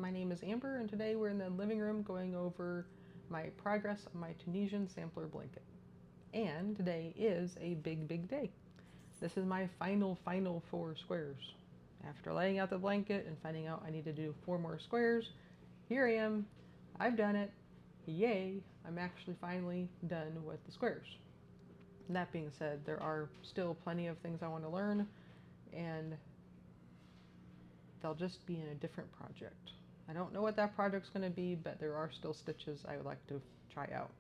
my name is Amber and today we're in the living room going over my progress on my Tunisian sampler blanket. And today is a big day. This is my final 4 squares. After laying out the blanket and finding out I need to do 4 more squares, here I am. I've done it. Yay! I'm actually finally done with the squares. And that being said, there are still plenty of things I want to learn, and they'll just be in a different project. I don't know what that project's going to be, but there are still stitches I would like to try out.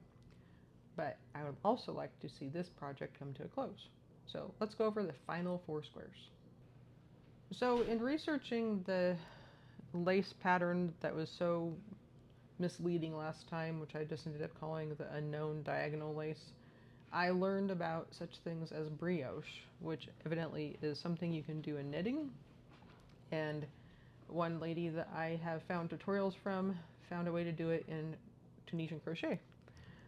But I would also like to see this project come to a close. So let's go over the final 4 squares. So in researching the lace pattern that was so misleading last time, which I just ended up calling the unknown diagonal lace, I learned about such things as brioche, which evidently is something you can do in knitting. And one lady that I have found tutorials from found a way to do it in Tunisian crochet.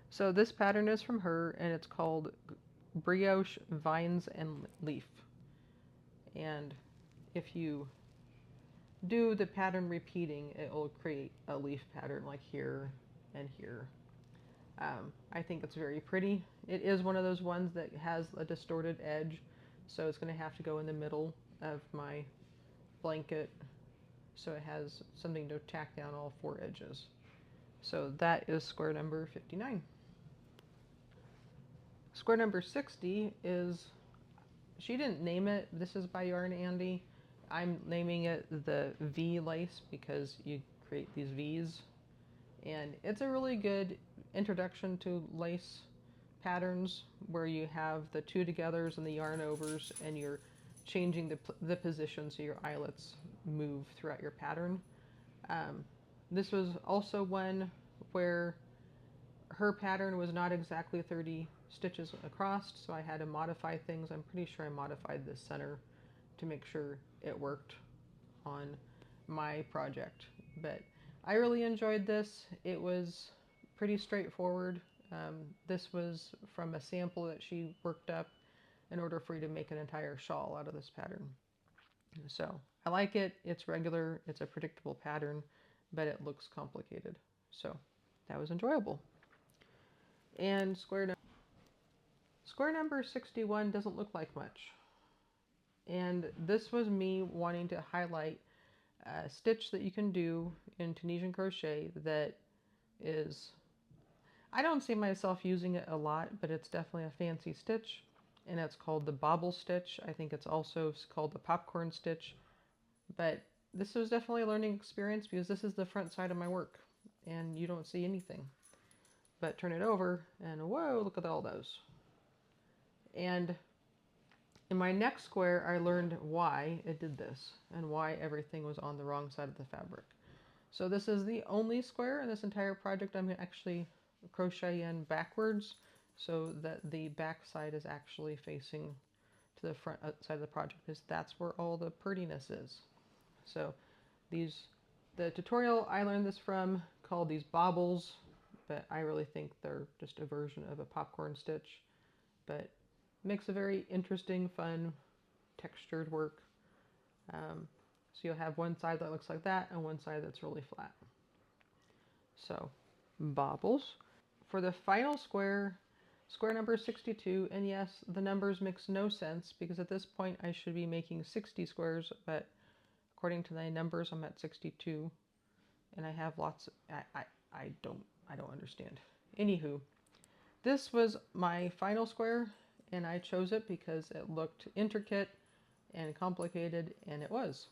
So this pattern is from her, and it's called Brioche Vines and Leaf. And if you do the pattern repeating, it will create a leaf pattern like here and here. I think it's very pretty. It is one of those ones that has a distorted edge, so it's going to have to go in the middle of my blanket so it has something to tack down all 4 edges. So that is square number 59. Square number 60 is, she didn't name it, this is by Yarn Andy. I'm naming it the V lace because you create these V's, and it's a really good introduction to lace patterns where you have the 2 togethers and the yarn overs, and you're changing the position so your eyelets move throughout your pattern. This was also one where her pattern was not exactly 30 stitches across, so I had to modify things. I'm pretty sure I modified the center to make sure it worked on my project. But I really enjoyed this. It was pretty straightforward. This was from a sample that she worked up in order for you to make an entire shawl out of this pattern. So I like it. It's regular. It's a predictable pattern, but it looks complicated. So that was enjoyable. And square number 61 doesn't look like much. And this was me wanting to highlight a stitch that you can do in Tunisian crochet that is, I don't see myself using it a lot, but it's definitely a fancy stitch, and it's called the Bobbles stitch. I think it's also called the popcorn stitch, but this was definitely a learning experience because this is the front side of my work and you don't see anything. But turn it over and whoa, look at all those. And in my next square, I learned why it did this and why everything was on the wrong side of the fabric. So this is the only square in this entire project I'm actually crochet in backwards so that the back side is actually facing to the front side of the project, because that's where all the prettiness is. So the tutorial I learned this from called these Bobbles, but I really think they're just a version of a popcorn stitch, but makes a very interesting, fun, textured work. So you'll have one side that looks like that and one side that's really flat. So Bobbles. For the final square, square number 62, and yes, the numbers makes no sense because at this point I should be making 60 squares, but according to the numbers I'm at 62, and I have lots of, I don't understand. Anywho, this was my final square, and I chose it because it looked intricate and complicated, and it was.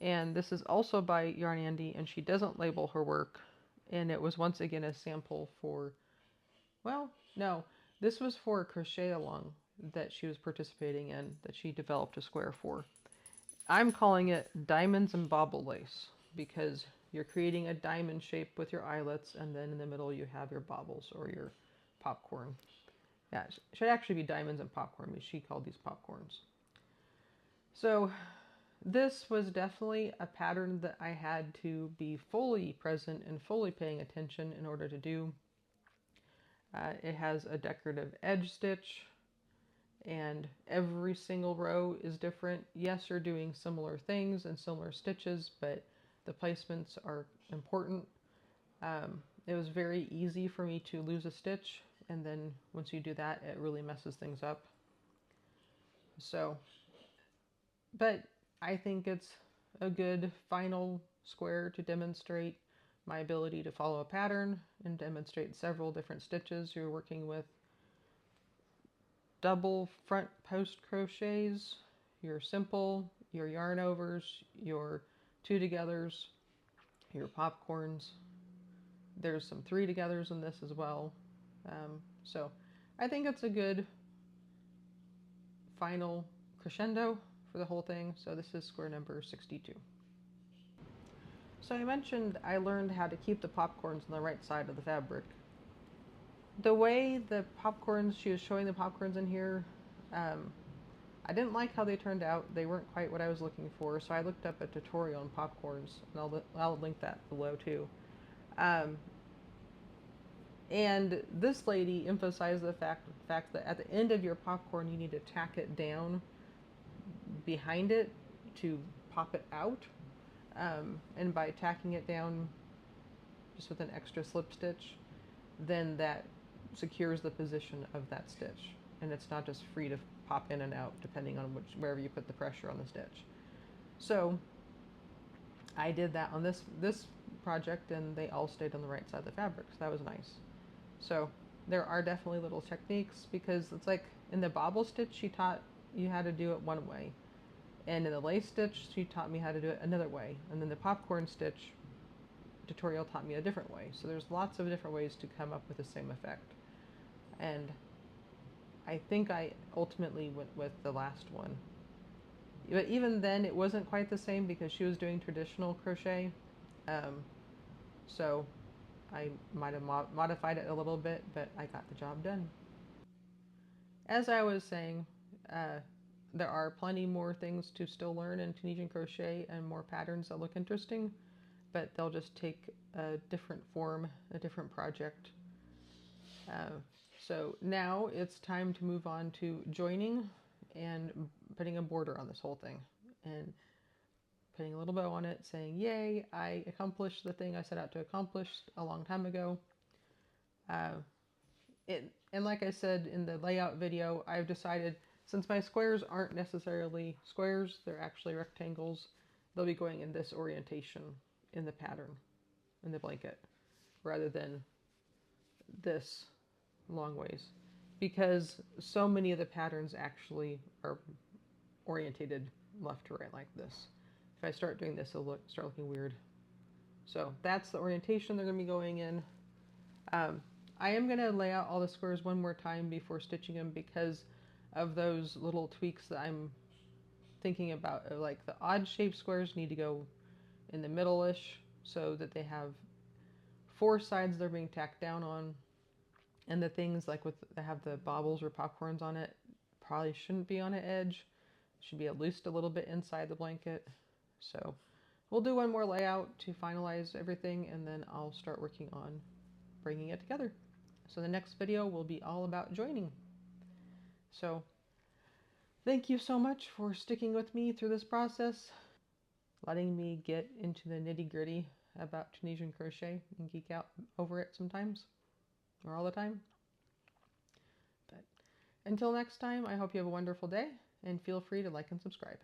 And this is also by Yarn Andy, and she doesn't label her work. And it was once again a sample for, well, no, this was for a crochet along that she was participating in that she developed a square for. I'm calling it Diamonds and Bobble Lace because you're creating a diamond shape with your eyelets, and then in the middle you have your bobbles or your popcorn. Yeah, it should actually be diamonds and popcorn, but she called these popcorns. So this was definitely a pattern that I had to be fully present and fully paying attention in order to do. It has a decorative edge stitch, and every single row is different. Yes, you're doing similar things and similar stitches, but The placements are important. It was very easy for me to lose a stitch, and then once you do that, it really messes things up. So, but I think it's a good final square to demonstrate my ability to follow a pattern and demonstrate several different stitches. You're working with double front post crochets, your simple, your yarn overs, your 2-togethers, your popcorns. There's some 3-togethers in this as well. So I think it's a good final crescendo for the whole thing. So this is square number 62. So I mentioned I learned how to keep the popcorns on the right side of the fabric. The way the popcorns, she was showing the popcorns in here, I didn't like how they turned out. They weren't quite what I was looking for, so I looked up a tutorial on popcorns, and I'll link that below too. And this lady emphasized the fact that at the end of your popcorn you need to tack it down behind it to pop it out. And by tacking it down just with an extra slip stitch, then that secures the position of that stitch, and it's not just free to pop in and out depending on wherever you put the pressure on the stitch. So I did that on this project, and they all stayed on the right side of the fabric, so that was nice. So there are definitely little techniques, because it's like in the bobble stitch she taught you how to do it one way, and in the lace stitch she taught me how to do it another way, and then the popcorn stitch tutorial taught me a different way. So there's lots of different ways to come up with the same effect, and I think I ultimately went with the last one. But even then it wasn't quite the same, because she was doing traditional crochet, so I might have modified it a little bit, but I got the job done. As I was saying, there are plenty more things to still learn in Tunisian crochet, and more patterns that look interesting, but they'll just take a different form, a different project. So now it's time to move on to joining and putting a border on this whole thing, and putting a little bow on it, saying, yay, I accomplished the thing I set out to accomplish a long time ago. And like I said in the layout video, I've decided, since my squares aren't necessarily squares, they're actually rectangles, they'll be going in this orientation in the pattern, in the blanket, rather than this long ways, because so many of the patterns actually are orientated left to right like this. If I start doing this, it'll start looking weird. So that's the orientation they're going to be going in. I am going to lay out all the squares one more time before stitching them, because of those little tweaks that I'm thinking about. Like the odd shaped squares need to go in the middle-ish, so that they have 4 sides they're being tacked down on. And the things like that have the bobbles or popcorns on it probably shouldn't be on an edge. It should be at least a little bit inside the blanket. So we'll do one more layout to finalize everything, and then I'll start working on bringing it together. So the next video will be all about joining. So thank you so much for sticking with me through this process, letting me get into the nitty-gritty about Tunisian crochet and geek out over it sometimes, or all the time. But until next time, I hope you have a wonderful day, and feel free to like and subscribe.